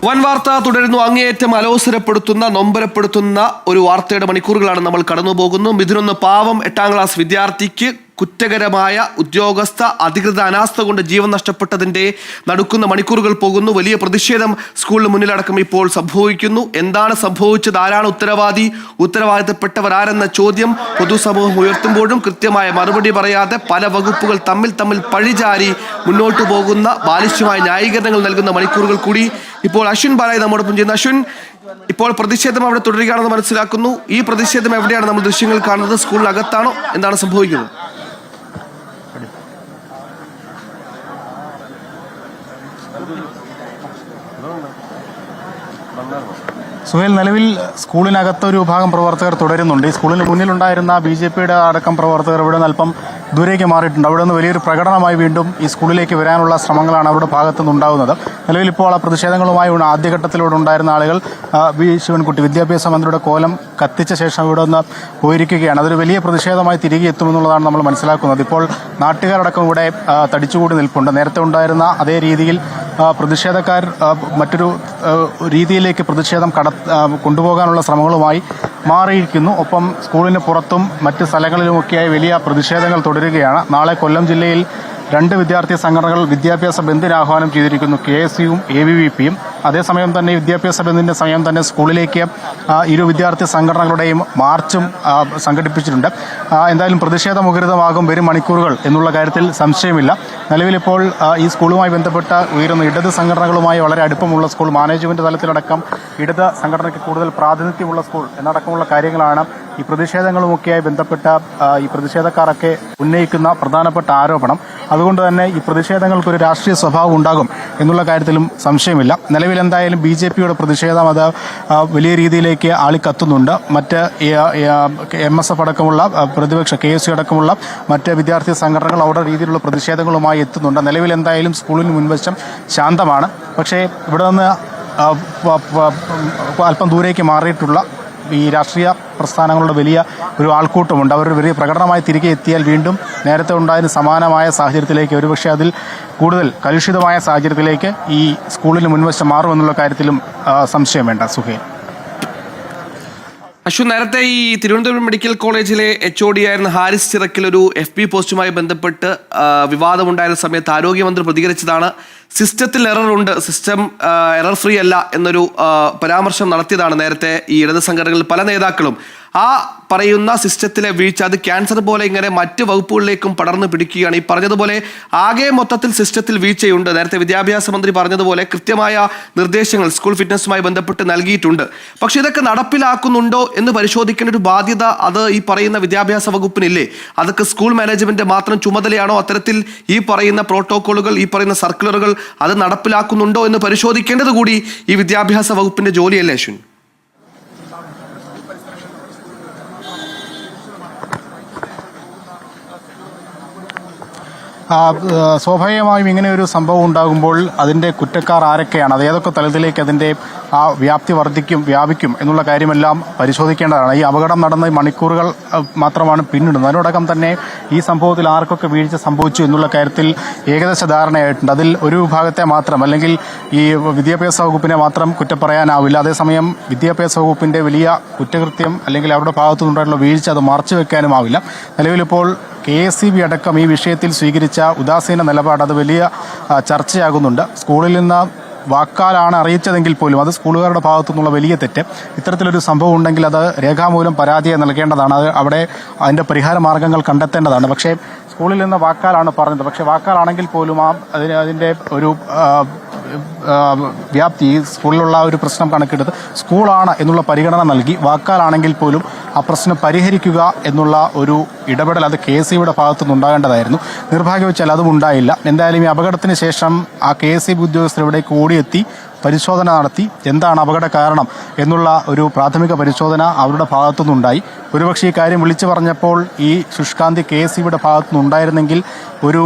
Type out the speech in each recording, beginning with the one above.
വൻ വാർത്ത തുടരുന്നു. അങ്ങേയറ്റം അലോസരപ്പെടുത്തുന്ന നൊമ്പരപ്പെടുത്തുന്ന ഒരു വാർത്തയുടെ മണിക്കൂറുകളാണ് നമ്മൾ കടന്നു പോകുന്നു. മിഥുനൊന്ന് പാവം 8ാം ക്ലാസ് വിദ്യാർത്ഥിക്ക് കുറ്റകരമായ ഉദ്യോഗസ്ഥ അധികൃത അനാസ്ഥ കൊണ്ട് ജീവൻ നഷ്ടപ്പെട്ടതിന്റെ നടുക്കുന്ന മണിക്കൂറുകൾ പോകുന്നു. വലിയ പ്രതിഷേധം സ്കൂളിന് മുന്നിലടക്കം ഇപ്പോൾ സംഭവിക്കുന്നു. എന്താണ് സംഭവിച്ചത്, ആരാണ് ഉത്തരവാദി, ഉത്തരവാദിത്തപ്പെട്ടവർ ആരെന്ന ചോദ്യം പൊതുസമൂഹം ഉയർത്തുമ്പോഴും കൃത്യമായ മറുപടി പറയാതെ പല വകുപ്പുകൾ തമ്മിൽ പഴിചാരി മുന്നോട്ട് പോകുന്ന ബാലിശ്യമായ ന്യായീകരണങ്ങൾ നൽകുന്ന മണിക്കൂറുകൾ കൂടി ഇപ്പോൾ അശ്വിൻ ബാലായി നമ്മോടൊപ്പം ചെയ്യുന്ന. അശ്വിൻ, ഇപ്പോൾ പ്രതിഷേധം അവിടെ തുടരുകയാണെന്ന് മനസ്സിലാക്കുന്നു. ഈ പ്രതിഷേധം എവിടെയാണ് നമ്മൾ ദൃശ്യങ്ങൾ കാണുന്നത്? സ്കൂളിനകത്താണോ? എന്താണ് സംഭവിക്കുന്നത്? സുഹേൽ, നിലവിൽ സ്കൂളിനകത്തൊരു വിഭാഗം പ്രവർത്തകർ തുടരുന്നുണ്ട്. ഈ സ്കൂളിന് മുന്നിലുണ്ടായിരുന്ന BJPയുടെ അടക്കം പ്രവർത്തകർ ഇവിടെ നിന്ന് അല്പം ദൂരേക്ക് മാറിയിട്ടുണ്ട്. അവിടെ നിന്ന് വലിയൊരു പ്രകടനമായി വീണ്ടും ഈ സ്കൂളിലേക്ക് വരാനുള്ള ശ്രമങ്ങളാണ് അവരുടെ ഭാഗത്തു നിന്നുണ്ടാകുന്നത്. നിലവിൽ ഇപ്പോൾ ആ പ്രതിഷേധങ്ങളുമായി ആദ്യഘട്ടത്തിലൂടെ ഉണ്ടായിരുന്ന ആളുകൾ വി ശിവൻകുട്ടി വിദ്യാഭ്യാസ മന്ത്രിയുടെ കോലം കത്തിച്ച ശേഷം ഇവിടെ നിന്ന് പോയിരിക്കുകയാണ്. അതൊരു വലിയ പ്രതിഷേധമായി തിരികെ എത്തുമെന്നുള്ളതാണ് നമ്മൾ മനസ്സിലാക്കുന്നത്. ഇപ്പോൾ നാട്ടുകാരടക്കം ഇവിടെ തടിച്ചുകൂടി നിൽപ്പുണ്ട്. നേരത്തെ ഉണ്ടായിരുന്ന അതേ രീതിയിൽ പ്രതിഷേധക്കാർ മറ്റൊരു രീതിയിലേക്ക് പ്രതിഷേധം കൊണ്ടുപോകാനുള്ള ശ്രമങ്ങളുമായി മാറിയിരിക്കുന്നു. ഒപ്പം സ്കൂളിന് പുറത്തും മറ്റ് സ്ഥലങ്ങളിലുമൊക്കെയായി വലിയ പ്രതിഷേധങ്ങൾ തുടരുകയാണ്. നാളെ കൊല്ലം ജില്ലയിൽ 2 വിദ്യാർത്ഥി സംഘടനകൾ വിദ്യാഭ്യാസ ബന്ദിന് ആഹ്വാനം ചെയ്തിരിക്കുന്നു. KSUവും ABVPയും. അതേസമയം തന്നെ വിദ്യാഭ്യാസ ബന്ദിന്റെ സമയം തന്നെ സ്കൂളിലേക്ക് ഇരു വിദ്യാർത്ഥി സംഘടനകളുടെയും മാർച്ചും സംഘടിപ്പിച്ചിട്ടുണ്ട്. എന്തായാലും പ്രതിഷേധമുഖരിതമാകും വരും മണിക്കൂറുകൾ എന്നുള്ള കാര്യത്തിൽ സംശയമില്ല. നിലവിലിപ്പോൾ ഈ സ്കൂളുമായി ബന്ധപ്പെട്ട ഉയരുന്ന ഇടത് സംഘടനകളുമായി വളരെ അടുപ്പമുള്ള സ്കൂൾ, മാനേജ്മെന്റ് തലത്തിലടക്കം ഇടത് സംഘടനയ്ക്ക് കൂടുതൽ പ്രാതിനിധ്യമുള്ള സ്കൂൾ എന്നടക്കമുള്ള കാര്യങ്ങളാണ് ഈ പ്രതിഷേധങ്ങളുമൊക്കെയായി ബന്ധപ്പെട്ട ഈ പ്രതിഷേധക്കാരൊക്കെ ഉന്നയിക്കുന്ന പ്രധാനപ്പെട്ട ആരോപണം. അതുകൊണ്ട് തന്നെ ഈ പ്രതിഷേധങ്ങൾക്കൊരു രാഷ്ട്രീയ സ്വഭാവം ഉണ്ടാകും എന്നുള്ള കാര്യത്തിലും സംശയമില്ല. നിലവിൽ എന്തായാലും BJPയുടെ പ്രതിഷേധം അത് വലിയ രീതിയിലേക്ക് ആളിക്കത്തുന്നുണ്ട്. മറ്റ് MSF അടക്കമുള്ള പ്രതിപക്ഷ KSU അടക്കമുള്ള മറ്റ് വിദ്യാർത്ഥി സംഘടനകൾ അവിടെ രീതിയിലുള്ള പ്രതിഷേധങ്ങളുമായി എത്തുന്നുണ്ട്. നിലവിൽ എന്തായാലും സ്കൂളിന് മുൻവശം ശാന്തമാണ്. പക്ഷേ ഇവിടെ നിന്ന് അല്പം ദൂരേക്ക് മാറിയിട്ടുള്ള ഈ രാഷ്ട്രീയ പ്രസ്ഥാനങ്ങളുടെ വലിയ ഒരു ആൾക്കൂട്ടമുണ്ട്. അവർ വലിയ പ്രകടനമായി തിരികെ എത്തിയാൽ വീണ്ടും നേരത്തെ ഉണ്ടായിരുന്ന സമാനമായ സാഹചര്യത്തിലേക്ക്, ഒരുപക്ഷെ അതിൽ കൂടുതൽ കലുഷിതമായ സാഹചര്യത്തിലേക്ക് ഈ സ്കൂളിന് മുൻവശം മാറുമെന്നുള്ള കാര്യത്തിലും സംശയം വേണ്ട. സുഹേൽ, അശ്വിൻ, നേരത്തെ ഈ തിരുവനന്തപുരം മെഡിക്കൽ കോളേജിലെ HOD ആയിരുന്ന ഹാരിസ് ചിറക്കിൽ ഒരു FB പോസ്റ്റുമായി ബന്ധപ്പെട്ട് വിവാദമുണ്ടായിരുന്ന സമയത്ത് ആരോഗ്യമന്ത്രി പ്രതികരിച്ചതാണ്. സിസ്റ്റത്തിൽ എററുണ്ട്, സിസ്റ്റം എറർ ഫ്രീ അല്ല എന്നൊരു പരാമർശം നടത്തിയതാണ് നേരത്തെ ഈ ഇടത് സംഘടനകളിൽ പല നേതാക്കളും. ആ പറയുന്ന സിസ്റ്റത്തിലെ വീഴ്ച അത് ക്യാൻസർ പോലെ ഇങ്ങനെ മറ്റ് വകുപ്പുകളിലേക്കും പടർന്നു പിടിക്കുകയാണ്. ഈ പറഞ്ഞതുപോലെ ആകെ മൊത്തത്തിൽ സിസ്റ്റത്തിൽ വീഴ്ചയുണ്ട്. നേരത്തെ വിദ്യാഭ്യാസ മന്ത്രി പറഞ്ഞതുപോലെ കൃത്യമായ നിർദ്ദേശങ്ങൾ സ്കൂൾ ഫിറ്റ്നസുമായി ബന്ധപ്പെട്ട് നൽകിയിട്ടുണ്ട്. പക്ഷെ ഇതൊക്കെ നടപ്പിലാക്കുന്നുണ്ടോ എന്ന് പരിശോധിക്കേണ്ട ഒരു ബാധ്യത അത് ഈ പറയുന്ന വിദ്യാഭ്യാസ വകുപ്പിനില്ലേ? അതൊക്കെ സ്കൂൾ മാനേജ്മെന്റ് മാത്രം ചുമതലയാണോ? അത്തരത്തിൽ ഈ പറയുന്ന പ്രോട്ടോകോളുകൾ, ഈ പറയുന്ന സർക്കുലറുകൾ അത് നടപ്പിലാക്കുന്നുണ്ടോ എന്ന് പരിശോധിക്കേണ്ടത് കൂടി ഈ വിദ്യാഭ്യാസ വകുപ്പിന്റെ ജോലിയല്ലേ അശ്വിൻ? സ്വാഭാവികമായും ഇങ്ങനെ ഒരു സംഭവം ഉണ്ടാകുമ്പോൾ അതിൻ്റെ കുറ്റക്കാർ ആരൊക്കെയാണ്, അത് ഏതൊക്കെ തലത്തിലേക്ക് അതിൻ്റെ വ്യാപ്തി വ്യാപിക്കും എന്നുള്ള കാര്യമെല്ലാം പരിശോധിക്കേണ്ടതാണ്. ഈ അപകടം നടന്ന മണിക്കൂറുകൾ മാത്രമാണ് പിന്നിടുന്നത്. അതിനോടകം തന്നെ ഈ സംഭവത്തിൽ ആർക്കൊക്കെ വീഴ്ച സംഭവിച്ചു എന്നുള്ള കാര്യത്തിൽ ഏകദേശ ധാരണയായിട്ടുണ്ട്. അതിൽ ഒരു വിഭാഗത്തെ മാത്രം, അല്ലെങ്കിൽ ഈ വിദ്യാഭ്യാസ വകുപ്പിനെ മാത്രം കുറ്റം പറയാനാവില്ല. അതേസമയം വിദ്യാഭ്യാസ വകുപ്പിൻ്റെ വലിയ കുറ്റകൃത്യം അല്ലെങ്കിൽ അവരുടെ ഭാഗത്തുനിന്നുണ്ടായിട്ടുള്ള വീഴ്ച അത് മറച്ചു വെക്കാനുമാവില്ല. നിലവിലിപ്പോൾ KSEB അടക്കം ഈ വിഷയത്തിൽ സ്വീകരിച്ച ഉദാസീന നിലപാട് അത് വലിയ ചർച്ചയാകുന്നുണ്ട്. സ്കൂളിൽ നിന്ന് വാക്കാലാണ് അറിയിച്ചതെങ്കിൽ പോലും അത് സ്കൂളുകാരുടെ ഭാഗത്തു നിന്നുള്ള വലിയ തെറ്റ്. ഇത്തരത്തിലൊരു സംഭവം ഉണ്ടെങ്കിൽ അത് രേഖാമൂലം പരാതിയായി നൽകേണ്ടതാണ്. അത് അവിടെ അതിൻ്റെ പരിഹാര മാർഗങ്ങൾ കണ്ടെത്തേണ്ടതാണ്. പക്ഷേ സ്കൂളിൽ നിന്ന് വാക്കാലാണ് പറഞ്ഞത്. പക്ഷേ വാക്കാലാണെങ്കിൽ പോലും അതിൻ്റെ ഒരു വ്യാപ്തി, സ്കൂളിലുള്ള ഒരു പ്രശ്നം കണക്കെടുത്ത് സ്കൂളാണ് എന്നുള്ള പരിഗണന നൽകി വാക്കാലാണെങ്കിൽ പോലും ആ പ്രശ്നം പരിഹരിക്കുക എന്നുള്ള ഒരു ഇടപെടൽ അത് KSEBയുടെ ഭാഗത്തുനിന്ന് ഉണ്ടാകേണ്ടതായിരുന്നു. നിർഭാഗ്യവശാൽ അതും ഉണ്ടായില്ല. എന്തായാലും ഈ അപകടത്തിന് ശേഷം ആ KSEB ഉദ്യോഗസ്ഥർ ഇവിടേക്ക് ഓടിയെത്തി പരിശോധന നടത്തി എന്താണ് അപകട കാരണം എന്നുള്ള ഒരു പ്രാഥമിക പരിശോധന അവരുടെ ഭാഗത്തുനിന്നുണ്ടായി. ഒരുപക്ഷെ ഈ കാര്യം വിളിച്ചു പറഞ്ഞപ്പോൾ ഈ ശുഷ്കാന്തി KSEBയുടെ ഭാഗത്തുനിന്ന് ഉണ്ടായിരുന്നെങ്കിൽ ഒരു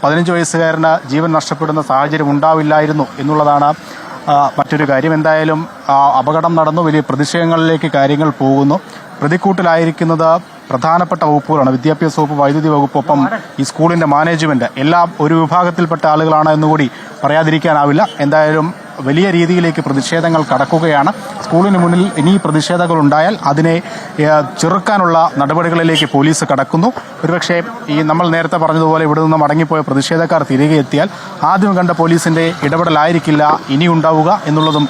15 വയസ്സുകാരന് ജീവൻ നഷ്ടപ്പെടുന്ന സാഹചര്യം ഉണ്ടാവില്ലായിരുന്നു എന്നുള്ളതാണ് മറ്റൊരു കാര്യം. എന്തായാലും അപകടം നടന്നു, വലിയ പ്രതിഷേധങ്ങളിലേക്ക് കാര്യങ്ങൾ പോകുന്നു. പ്രതിക്കൂട്ടിലായിരിക്കുന്നത് പ്രധാനപ്പെട്ട വകുപ്പുകളാണ്. വിദ്യാഭ്യാസ വകുപ്പ്, വൈദ്യുതി വകുപ്പ്, ഒപ്പം ഈ സ്കൂളിന്റെ മാനേജ്മെന്റ് എല്ലാം ഒരു വിഭാഗത്തിൽപ്പെട്ട ആളുകളാണ് എന്നുകൂടി പറയാതിരിക്കാനാവില്ല. എന്തായാലും വലിയ രീതിയിലേക്ക് പ്രതിഷേധങ്ങൾ കടക്കുകയാണ്. സ്കൂളിന് മുന്നിൽ ഇനി പ്രതിഷേധങ്ങൾ ഉണ്ടായാൽ അതിനെ ചെറുക്കാനുള്ള നടപടികളിലേക്ക് പോലീസ് കടക്കുന്നു. ഒരുപക്ഷെ ഈ നമ്മൾ നേരത്തെ പറഞ്ഞതുപോലെ ഇവിടെ നിന്ന് മടങ്ങിപ്പോയ പ്രതിഷേധക്കാർ തിരികെ എത്തിയാൽ ആദ്യം കണ്ട പോലീസിന്റെ ഇടപെടലായിരിക്കില്ല ഇനി ഉണ്ടാവുക എന്നുള്ളതും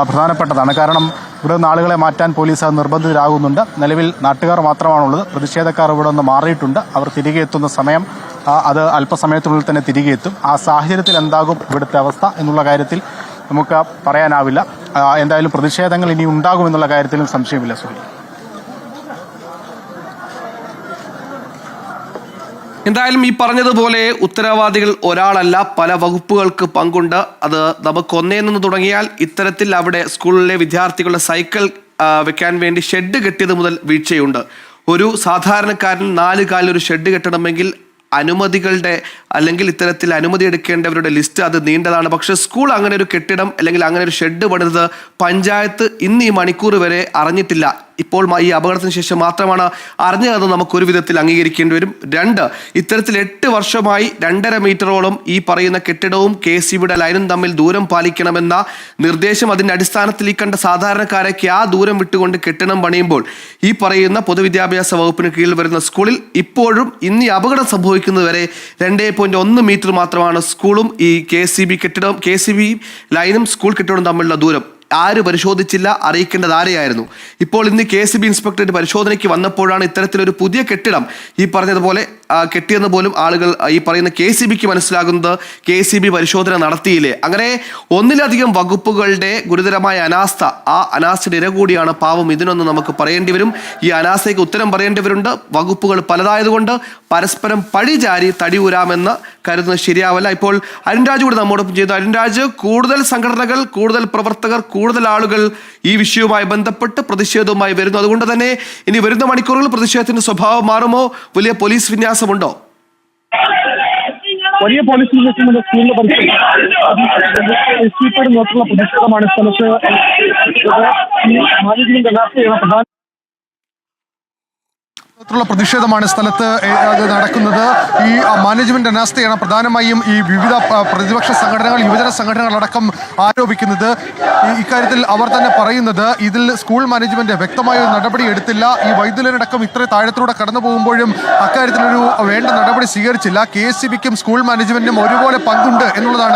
പ്രധാനപ്പെട്ടതാണ്. കാരണം ഇവിടെ നിന്ന് ആളുകളെ മാറ്റാൻ പോലീസ് നിർബന്ധിതരാകുന്നുണ്ട്. നിലവിൽ നാട്ടുകാർ മാത്രമാണുള്ളത്. പ്രതിഷേധക്കാർ ഇവിടെ നിന്ന് മാറിയിട്ടുണ്ട്. അവർ തിരികെ എത്തുന്ന സമയം അത് അല്പസമയത്തിനുള്ളിൽ തന്നെ തിരികെ എത്തും. ആ സാഹചര്യത്തിൽ എന്താകും ഇവിടുത്തെ അവസ്ഥ എന്നുള്ള കാര്യത്തിൽ നമുക്ക് പറയാനാവില്ല. എന്തായാലും പ്രതിഷേധങ്ങൾ ഇനി ഉണ്ടാകുമെന്നുള്ള കാര്യത്തിലും സംശയമില്ല. സുഹൃത്ത്, എന്തായാലും ഈ പറഞ്ഞതുപോലെ ഉത്തരവാദികൾ ഒരാളല്ല, പല വകുപ്പുകൾക്ക് പങ്കുണ്ട്. അത് നമുക്ക് ഒന്നേ നിന്ന് തുടങ്ങിയാൽ ഇത്തരത്തിൽ അവിടെ സ്കൂളിലെ വിദ്യാർത്ഥികളുടെ സൈക്കിൾ വെക്കാൻ വേണ്ടി ഷെഡ് കെട്ടിയത് മുതൽ വീഴ്ചയുണ്ട്. ഒരു സാധാരണക്കാരൻ 4 കാലിൽ ഒരു ഷെഡ് കെട്ടണമെങ്കിൽ അനുമതികളുടെ അല്ലെങ്കിൽ ഇത്തരത്തിൽ അനുമതി എടുക്കേണ്ടവരുടെ ലിസ്റ്റ് അത് നീണ്ടതാണ്. പക്ഷേ സ്കൂൾ അങ്ങനെ ഒരു കെട്ടിടം അല്ലെങ്കിൽ അങ്ങനെ ഒരു ഷെഡ് പണിത് പഞ്ചായത്ത് ഇന്ന് ഈ മണിക്കൂർ വരെ അറിഞ്ഞിട്ടില്ല. ഇപ്പോൾ ഈ അപകടത്തിന് ശേഷം മാത്രമാണ് അറിഞ്ഞതെന്ന് നമുക്കൊരു വിധത്തിൽ അംഗീകരിക്കേണ്ടി വരും. 2, ഇത്തരത്തിൽ 8 വർഷമായി 2.5 മീറ്ററോളം ഈ പറയുന്ന കെട്ടിടവും KCBയുടെ ലൈനും തമ്മിൽ ദൂരം പാലിക്കണമെന്ന നിർദ്ദേശം അതിൻ്റെ അടിസ്ഥാനത്തിൽ ഈ കണ്ട സാധാരണക്കാരേക്ക് ആ ദൂരം വിട്ടുകൊണ്ട് കെട്ടിടം പണിയുമ്പോൾ ഈ പറയുന്ന പൊതുവിദ്യാഭ്യാസ വകുപ്പിന് കീഴിൽ വരുന്ന സ്കൂളിൽ ഇപ്പോഴും ഇന്ന് ഈ അപകടം സംഭവിക്കുന്നത് വരെ 2.1 മീറ്റർ മാത്രമാണ് സ്കൂളും ഈ KCB ലൈനും സ്കൂൾ കെട്ടിടവും തമ്മിലുള്ള ദൂരം. ആര് പരിശോധിച്ചില്ല, അറിയിക്കേണ്ടത് ആരെയായിരുന്നു. ഇപ്പോൾ ഇന്ന് KCB ഇൻസ്പെക്ടറേറ്റ് പരിശോധനയ്ക്ക് വന്നപ്പോഴാണ് ഇത്തരത്തിലൊരു പുതിയ കെട്ടിടം ഈ പറഞ്ഞതുപോലെ കെട്ടിയെന്ന് പോലും ആളുകൾ ഈ പറയുന്ന KCBക്ക് മനസ്സിലാകുന്നത്. KCB പരിശോധന നടത്തിയില്ലേ. അങ്ങനെ ഒന്നിലധികം വകുപ്പുകളുടെ ഗുരുതരമായ അനാസ്ഥ, ആ അനാസ്ഥയുടെ ഇര കൂടിയാണ് പാവം ഇതിനൊന്ന് നമുക്ക് പറയേണ്ടി വരും. ഈ അനാസ്ഥയ്ക്ക് ഉത്തരം പറയേണ്ടവരുണ്ട്. വകുപ്പുകൾ പലതായതുകൊണ്ട് പരസ്പരം പഴിചാരി തടിയൂരാമെന്ന് കരുതുന്നത് ശരിയാവല്ല. ഇപ്പോൾ അരുൺരാജ് കൂടി നമ്മോടൊപ്പം ചെയ്തു. അരുൺരാജ്, കൂടുതൽ സംഘടനകൾ, കൂടുതൽ പ്രവർത്തകർ, കൂടുതൽ ആളുകൾ ഈ വിഷയവുമായി ബന്ധപ്പെട്ട് പ്രതിഷേധവുമായി വരുന്നു. അതുകൊണ്ട് തന്നെ ഇനി വരുന്ന മണിക്കൂറുകൾ പ്രതിഷേധത്തിന്റെ സ്വഭാവം മാറുമോ? വലിയ പോലീസ് വിന്യാസമുണ്ടോ? വലിയ പോലീസ് വിന്യാസമുണ്ട്. സ്കൂളിലെ പ്രതിഷേധമാണ് സ്ഥലത്ത് മാനേജ്മെന്റ് പ്രധാന പ്രതിഷേധമാണ് സ്ഥലത്ത് നടക്കുന്നത്. ഈ മാനേജ്മെന്റ് അനാസ്ഥയാണ് പ്രധാനമായും ഈ വിവിധ പ്രതിപക്ഷ സംഘടനകൾ, യുവജന സംഘടനകളടക്കം ആരോപിക്കുന്നത്. ഇക്കാര്യത്തിൽ അവർ തന്നെ പറയുന്നത് ഇതിൽ സ്കൂൾ മാനേജ്മെന്റ് വ്യക്തമായ ഒരു നടപടി എടുത്തില്ല. ഈ വൈദ്യുതനടക്കം ഇത്ര താഴത്തിലൂടെ കടന്നു പോകുമ്പോഴും അക്കാര്യത്തിലൊരു വേണ്ട നടപടി സ്വീകരിച്ചില്ല. KCBക്കും സ്കൂൾ മാനേജ്മെന്റിനും ഒരുപോലെ പങ്കുണ്ട് എന്നുള്ളതാണ്